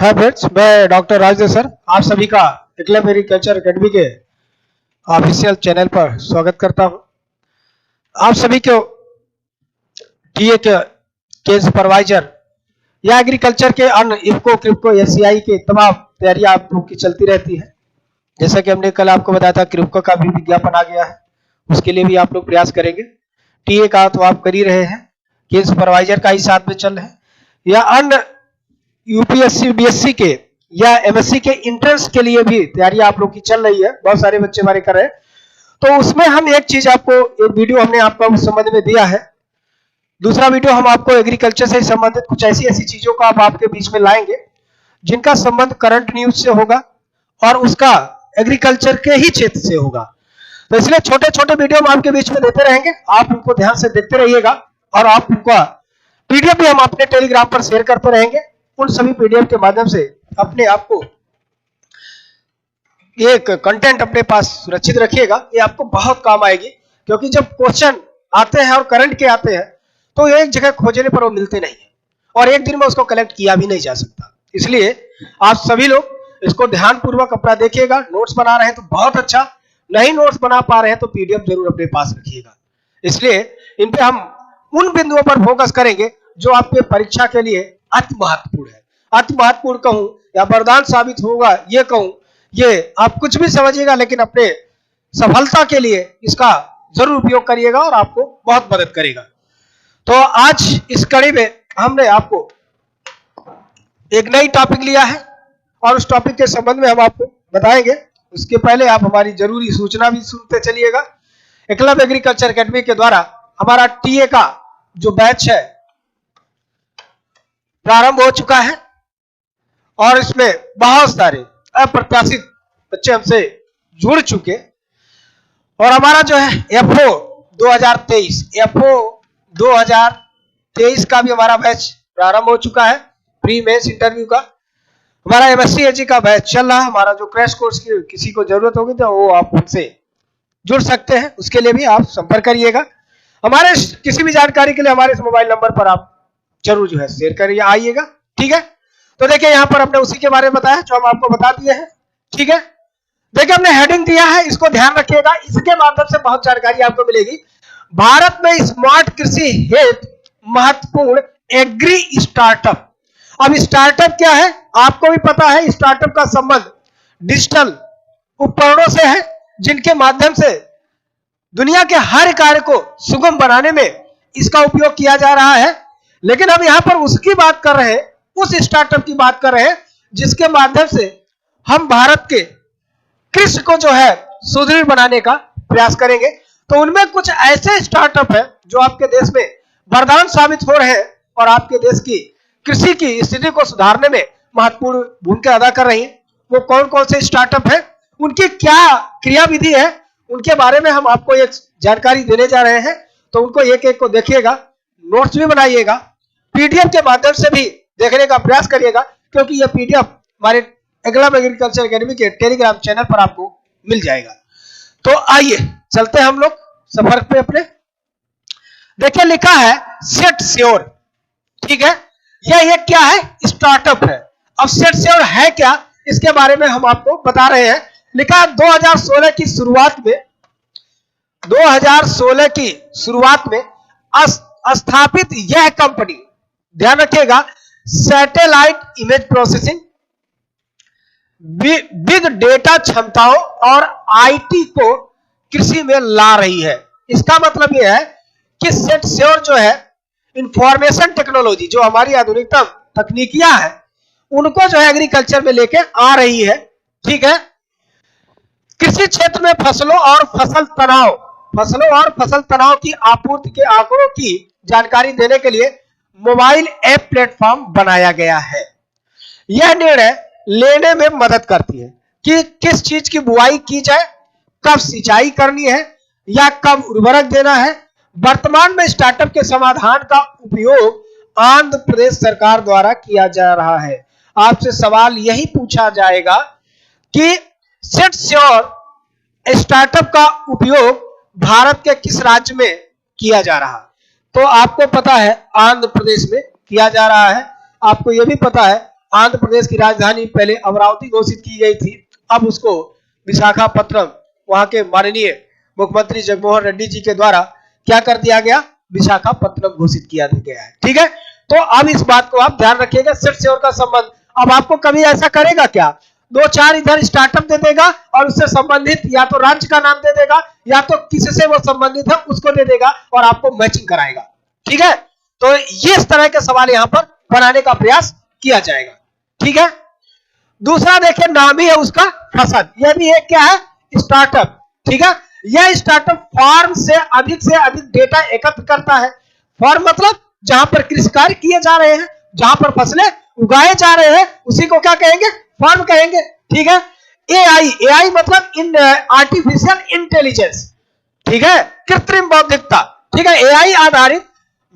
Hi friends, मैं doctor Rajesh sir आप सभी का एकलव्य एग्रीकल्चर एकेडमी के ऑफिशियल चैनल पर स्वागत करता हूं। आप सभी को टीए के सुपरवाइजर या एग्रीकल्चर के अन्य इफको क्रिप्को एससीआई के तमाम तैयारियां आप लोग की चलती रहती है। जैसा कि हमने कल आपको बताया था, क्रिप्को का भी विज्ञापन आ गया है, उसके लिए भी आप लोग प्रयास करेंगे। टीए का तो आप कर ही रहे हैं, के सुपरवाइजर का ही साथ में चल रहे हैं, या अन्य यूपीएससी बीएससी के या एमएससी के इंट्रेंस के लिए भी तैयारी आप लोग की चल रही है। बहुत सारे बच्चे हमारे कर रहे हैं, तो उसमें हम एक चीज आपको, एक वीडियो हमने आपको उस संबंध में दिया है। दूसरा वीडियो हम आपको एग्रीकल्चर से संबंधित कुछ ऐसी वीडियो को आपके बीच में लाएंगे जिनका संबंध करंट न्यूज से होगा और उसका एग्रीकल्चर के ही क्षेत्र से होगा। तो इसलिए छोटे छोटे वीडियो हम आपके बीच में देते रहेंगे, आप उनको ध्यान से देखते रहिएगा और आप उनका पीडीएफ भी हम अपने टेलीग्राम पर शेयर करते रहेंगे। उन सभी पीडीएफ के माध्यम से अपने आप को एक कंटेंट अपने पास सुरक्षित रखिएगा, ये आपको बहुत काम आएगी। क्योंकि जब क्वेश्चन आते हैं और करंट के आते हैं तो एक जगह खोजने पर वो मिलते नहीं है और एक दिन में उसको कलेक्ट किया भी नहीं जा सकता। इसलिए आप सभी लोग इसको ध्यान पूर्वक अपना देखिएगा। नोट्स बना रहे हैं तो बहुत अच्छा, नहीं नोट्स बना पा रहे हैं तो पीडीएफ जरूर अपने पास रखिएगा। इसलिए इन पे हम उन बिंदुओं पर फोकस करेंगे जो आपके परीक्षा के लिए अति महत्वपूर्ण है। अति महत्वपूर्ण कहूं या वरदान साबित होगा ये कहूं, ये आप कुछ भी समझिएगा, लेकिन अपने सफलता के लिए इसका जरूर उपयोग करिएगा और आपको बहुत मदद करेगा। तो आज इस कड़ी में हमने आपको एक नई टॉपिक लिया है और उस टॉपिक के संबंध में हम आपको बताएंगे। उसके पहले आप हमारी जरूरी सूचना भी सुनते चलिएगा। एकलव्य एग्रीकल्चर एकेडमी के द्वारा हमारा टीए का जो बैच है प्रारंभ हो चुका है और इसमें बहुत सारे अप्रत्याशित बच्चे हमसे जुड़ चुके और हमारा जो है एफओ 2023 का भी हमारा बैच प्रारंभ हो चुका है। प्री मेंस इंटरव्यू का हमारा एमएससी एजी का बैच चल रहा है। हमारा जो क्रैश कोर्स की किसी को जरूरत होगी तो वो आप उनसे जुड़ सकते हैं, उसके लिए भी आप संपर्क करिएगा। हमारे किसी भी जानकारी के लिए हमारे इस मोबाइल नंबर पर आप जरूर जो है शेयर करिए, आइएगा। ठीक है, तो देखिए यहाँ पर हमने उसी के बारे में बताया जो हम आपको बता दिए हैं। ठीक है, देखिए हमने हेडिंग दिया है, इसको ध्यान रखिएगा, इसके माध्यम से बहुत जानकारी आपको मिलेगी। भारत में स्मार्ट कृषि हेतु महत्वपूर्ण एग्री स्टार्टअप। अब स्टार्टअप क्या है आपको भी पता है। स्टार्टअप का संबंध डिजिटल उपकरणों से है जिनके माध्यम से दुनिया के हर कार्य को सुगम बनाने में इसका उपयोग किया जा रहा है। लेकिन हम यहां पर उसकी बात कर रहे हैं, उस स्टार्टअप की बात कर रहे हैं जिसके माध्यम से हम भारत के कृषि को जो है सुदृढ़ बनाने का प्रयास करेंगे। तो उनमें कुछ ऐसे स्टार्टअप है जो आपके देश में वरदान साबित हो रहे हैं और आपके देश की कृषि की स्थिति को सुधारने में महत्वपूर्ण भूमिका अदा कर रही है। वो कौन कौन से स्टार्टअप है, उनकी क्या क्रियाविधि है, उनके बारे में हम आपको एक जानकारी देने जा रहे हैं। तो उनको एक एक को देखिएगा, नोट्स भी बनाइएगा, पीडीएफ के माध्यम से भी देखने का प्रयास करिएगा, क्योंकि यह पीडीएफ हमारे एकलव्य एग्रीकल्चर एकेडमी के टेलीग्राम चैनल पर आपको मिल जाएगा। तो आइए चलते हैं हम लोग संपर्क पे अपने। देखिए लिखा है सेट श्योर। ठीक है, यह क्या है, स्टार्टअप है। अब सेट श्योर है क्या, इसके बारे में हम आपको बता रहे हैं। लिखा है 2016 की शुरुआत में स्थापित यह कंपनी, ध्यान रखिएगा, satellite image processing, big data क्षमताओं और आईटी को कृषि में ला रही है। इसका मतलब यह है कि सेट श्योर जो है इंफॉर्मेशन टेक्नोलॉजी, जो हमारी आधुनिकतम तकनीकियां हैं, उनको जो है एग्रीकल्चर में लेके आ रही है। ठीक है, कृषि क्षेत्र में फसलों और फसल तनाव की आपूर्ति के आंकड़ों की जानकारी देने के लिए मोबाइल ऐप प्लेटफॉर्म बनाया गया है। यह निर्णय लेने में मदद करती है कि किस चीज की बुआई की जाए, कब सिंचाई करनी है या कब उर्वरक देना है। वर्तमान में स्टार्टअप के समाधान का उपयोग आंध्र प्रदेश सरकार द्वारा किया जा रहा है। आपसे सवाल यही पूछा जाएगा कि सेट श्योर स्टार्टअप का उपयोग भारत के किस राज्य में किया जा रहा है। तो आपको पता है आंध्र प्रदेश में किया जा रहा है। आपको यह भी पता है आंध्र प्रदेश की राजधानी पहले अमरावती घोषित की गई थी, अब उसको विशाखापत्तनम वहां के माननीय मुख्यमंत्री जगनमोहन रेड्डी जी के द्वारा क्या कर दिया गया, विशाखापत्तनम घोषित किया गया है। ठीक है, तो अब इस बात को आप ध्यान रखिएगा, सिर्फ से और का संबंध। अब आपको कभी ऐसा करेगा क्या, दो चार इधर स्टार्टअप दे देगा और उससे संबंधित या तो राज्य का नाम दे देगा या तो किससे वो संबंधित है उसको दे देगा और आपको मैचिंग कराएगा। ठीक है, तो ये इस तरह के सवाल यहां पर बनाने का प्रयास किया जाएगा। ठीक है, दूसरा देखिए नाम ही है उसका फसल, यह भी एक क्या है, स्टार्टअप। ठीक है, यह स्टार्टअप फार्म से अधिक डेटा एकत्र करता है। फार्म मतलब जहां पर कृषि कार्य किए जा रहे हैं, जहां पर फसलें उगाए जा रहे हैं, उसी को क्या कहेंगे, फार्म कहेंगे। ठीक है, एआई मतलब इन आर्टिफिशियल इंटेलिजेंस। ठीक है, कृत्रिम बौद्धिकता। ठीक है, एआई आधारित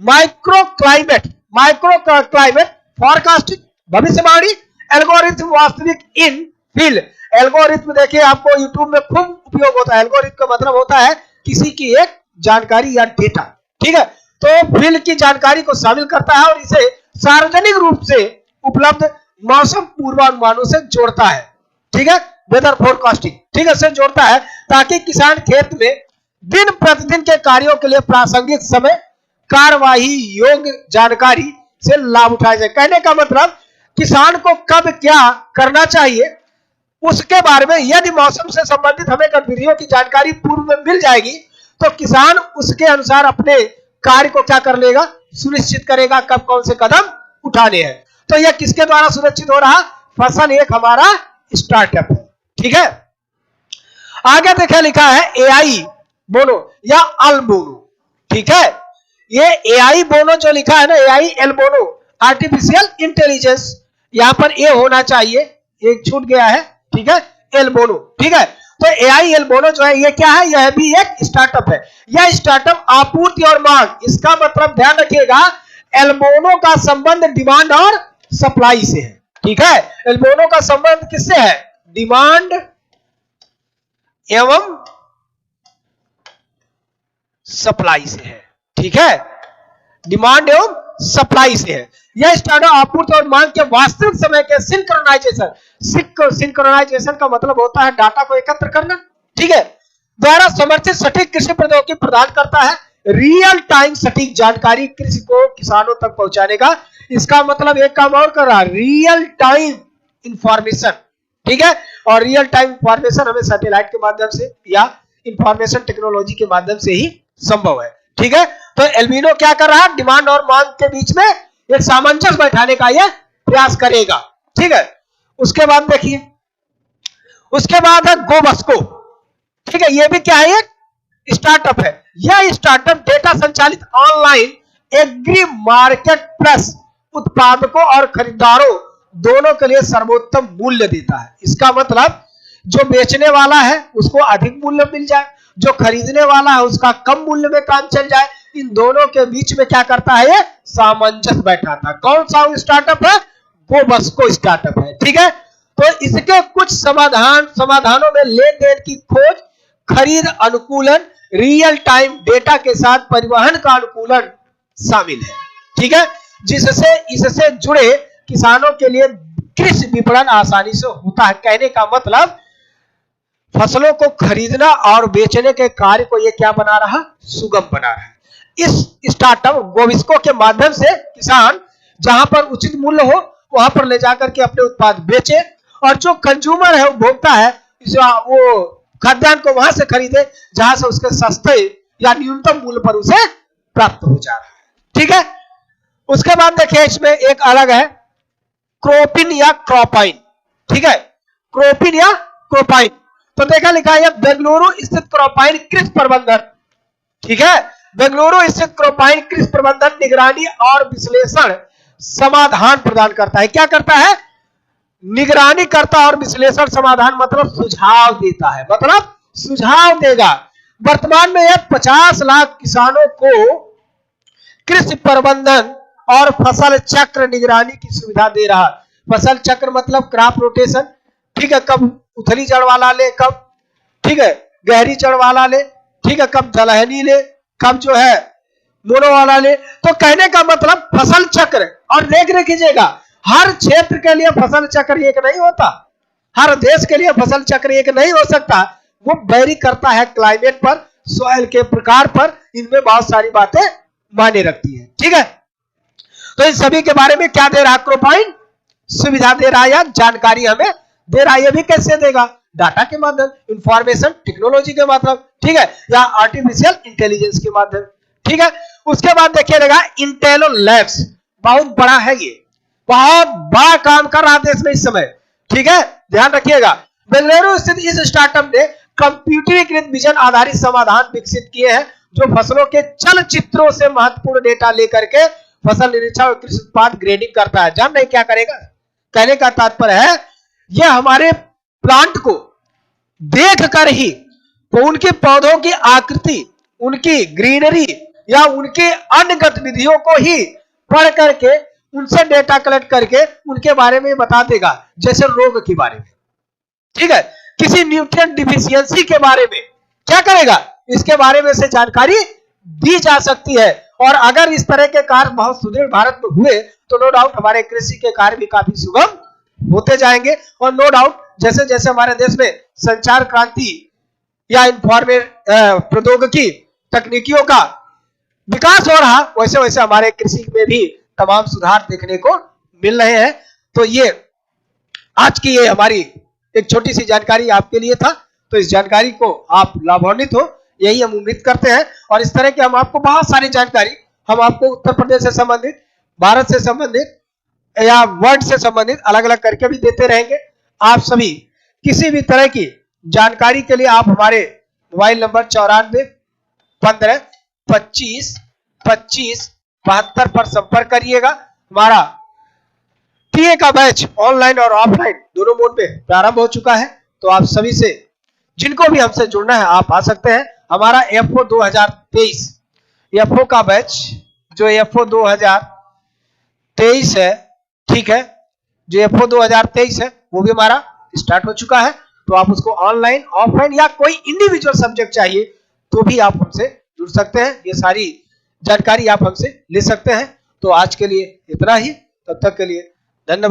माइक्रो क्लाइमेट फॉरकास्टिंग, भविष्यवाणी एल्गोरिथम वास्तविक इन फील्ड। एल्गोरिथम देखिए आपको यूट्यूब में खूब उपयोग होता है। एल्गोरिथम का मतलब होता है किसी की एक जानकारी या डेटा। ठीक है, तो फील्ड की जानकारी को शामिल करता है और इसे सार्वजनिक रूप से उपलब्ध मौसम पूर्वानुमानों से जोड़ता है। ठीक है, वेदर फोरकास्टिंग, ठीक है, से जोड़ता है ताकि किसान खेत में दिन प्रतिदिन के कार्यों के लिए प्रासंगिक समय कार्यवाही योग्य जानकारी से लाभ उठाया जाए। कहने का मतलब किसान को कब क्या करना चाहिए उसके बारे में यदि मौसम से संबंधित हमें गतिविधियों की जानकारी पूर्व में मिल जाएगी तो किसान उसके अनुसार अपने कार्य को क्या कर लेगा, सुनिश्चित करेगा कब कौन से कदम उठाने हैं। तो यह किसके द्वारा सुनिश्चित हो रहा, फसल एक हमारा स्टार्टअप है। ठीक है, आगे देखिए लिखा है एआई बोनो या अल्बोनो। ठीक है, ये एआई बोनो जो लिखा है ना, एआई एल्बोनो आर्टिफिशियल इंटेलिजेंस, यहां पर ए होना चाहिए, एक छूट गया है। ठीक है, एल्बोनो। ठीक है, तो एआई एल्बोनो जो है ये क्या है, यह भी एक स्टार्टअप है। यह स्टार्टअप आपूर्ति और मांग, इसका मतलब ध्यान रखिएगा एल्बोनो का संबंध डिमांड और सप्लाई से है। ठीक है, एल्बोनो का संबंध किससे है, डिमांड एवं सप्लाई से है। ठीक है, डिमांड एवं सप्लाई से है। यह स्टार्टअप आपूर्ति और मांग के वास्तविक समय के सिंक्रोनाइजेशन, सिंक्रोनाइजेशन का मतलब होता है डाटा को एकत्र करना। ठीक है, द्वारा समर्थित सटीक कृषि प्रौद्योगिकी प्रदान करता है, रियल टाइम सटीक जानकारी कृषि को किसानों तक पहुंचाने का। इसका मतलब एक काम और कर रहा है, रियल टाइम इंफॉर्मेशन। ठीक है, और रियल टाइम इंफॉर्मेशन हमें सैटेलाइट के माध्यम से या इंफॉर्मेशन टेक्नोलॉजी के माध्यम से ही संभव है। ठीक है, तो एल्बिनो क्या कर रहा है, डिमांड और मांग के बीच में एक सामंजस्य बैठाने का यह प्रयास करेगा। ठीक है, उसके बाद देखिए, उसके बाद है गोबस्को। ठीक है, यह भी क्या है, एक स्टार्टअप है। यह स्टार्टअप डेटा संचालित ऑनलाइन एग्री मार्केट प्लस उत्पादकों और खरीदारों दोनों के लिए सर्वोत्तम मूल्य देता है। इसका मतलब जो बेचने वाला है उसको अधिक मूल्य मिल जाए, जो खरीदने वाला है उसका कम मूल्य में काम चल जाए, इन दोनों के बीच में क्या करता है, ये सामंजस्य बैठाता है। कौन सा स्टार्टअप है, गोबस्को स्टार्टअप है। ठीक है, तो इसके कुछ समाधानों में लेन देन की खोज, खरीद अनुकूलन, रियल टाइम डेटा के साथ परिवहन का अनुकूलन शामिल है। ठीक है, जिससे इससे जुड़े किसानों के लिए कृषि विपणन आसानी से होता है। कहने का मतलब फसलों को खरीदना और बेचने के कार्य को ये क्या बना रहा, सुगम बना रहा है। इस स्टार्टअप गोबस्को के माध्यम से किसान जहां पर उचित मूल्य हो वहां पर ले जाकर के अपने उत्पाद बेचे और जो कंज्यूमर है, उपभोक्ता है, वो खाद्यान्न को वहां से खरीदे जहां से उसके सस्ते या न्यूनतम मूल्य पर उसे प्राप्त हो जा रहा है। ठीक है, उसके बाद देखिए इसमें एक अलग है क्रोपिन या क्रोपाइन। ठीक है, क्रोपिन या क्रोपाइन, तो देखा लिखा है बेंगलुरु स्थित क्रोपाइन कृषि प्रबंधन। ठीक है, बेंगलुरु स्थित क्रोपाइन कृषि प्रबंधन निगरानी और विश्लेषण समाधान प्रदान करता है। क्या करता है, निगरानी करता और विश्लेषण समाधान मतलब सुझाव देता है, मतलब सुझाव देगा। वर्तमान में यह 50 लाख किसानों को कृषि प्रबंधन और फसल चक्र निगरानी की सुविधा दे रहा है। फसल चक्र मतलब क्रॉप रोटेशन। ठीक है, कब उथली जड़ वाला ले, कब ठीक है गहरी जड़ वाला ले, ठीक है कब दलहनी ले, कब जो है मोनो वाला ले। तो कहने का मतलब फसल चक्र, और देख लीजिएगा हर क्षेत्र के लिए फसल चक्र एक नहीं होता, हर देश के लिए फसल चक्र एक नहीं हो सकता, वो वेरी करता है क्लाइमेट पर, सॉइल के प्रकार पर, इनमें बहुत सारी बातें मायने रखती है। ठीक है, तो इन सभी के बारे में क्या दे रहा क्रोपाइन, सुविधा दे रहा है या जानकारी हमें दे रहा है। ये भी कैसे देगा, डाटा के माध्यम, इंफॉर्मेशन टेक्नोलॉजी के माध्यम, ठीक है, या आर्टिफिशियल इंटेलिजेंस के माध्यम। ठीक है, उसके बाद देखिए रहेगा इंटेलो लैब्स, बहुत बड़ा है ये, बहुत बड़ा काम कर रहा है देश में इस समय। ठीक है, ध्यान रखिएगा। बेंगलुरु स्थित इस स्टार्टअप ने कंप्यूटरीकृत विजन आधारित समाधान विकसित किए हैं जो फसलों के चलचित्रों से महत्वपूर्ण डेटा लेकर के फसल निरीक्षण और कृषि उत्पाद ग्रेडिंग करता है। जान नहीं क्या करेगा, कहने का तात्पर्य है यह हमारे प्लांट को देख कर ही तो उनके पौधों की आकृति, उनकी ग्रीनरी या उनके अन्य गतिविधियों को ही पढ़ करके उनसे डेटा कलेक्ट करके उनके बारे में बता देगा, जैसे रोग के बारे में, ठीक है, किसी न्यूट्रिएंट डिफिशियंसी के बारे में क्या करेगा, इसके बारे में से जानकारी दी जा सकती है। और अगर इस तरह के कार्य बहुत सुदृढ़ भारत में हुए तो नो डाउट हमारे कृषि के कार्य भी काफी सुगम होते जाएंगे। और नो डाउट जैसे जैसे हमारे देश में संचार क्रांति या प्रौद्योगिकी तकनीकियों का विकास हो रहा, वैसे वैसे हमारे कृषि में भी तमाम सुधार देखने को मिल रहे हैं। तो ये आज की ये हमारी एक छोटी सी जानकारी आपके लिए था, तो इस जानकारी को आप लाभान्वित हो यही हम उम्मीद करते हैं। और इस तरह की हम आपको बहुत सारी जानकारी हम आपको उत्तर प्रदेश से संबंधित, भारत से संबंधित या वर्ल्ड से संबंधित अलग अलग करके भी देते रहेंगे। आप सभी किसी भी तरह की जानकारी के लिए आप हमारे मोबाइल नंबर 94 15 25 25 72 पर संपर्क करिएगा। हमारा टीए का बैच ऑनलाइन और ऑफलाइन दोनों मोड में प्रारंभ हो चुका है, तो आप सभी से जिनको भी हमसे जुड़ना है आप आ सकते हैं। हमारा एफओ 2023 एफओ का बैच जो एफओ 2023 है, ठीक है, जो एफओ 2023 है वो भी हमारा स्टार्ट हो चुका है। तो आप उसको ऑनलाइन ऑफलाइन या कोई इंडिविजुअल सब्जेक्ट चाहिए तो भी आप हमसे जुड़ सकते हैं, ये सारी जानकारी आप हमसे ले सकते हैं। तो आज के लिए इतना ही, तब तक के लिए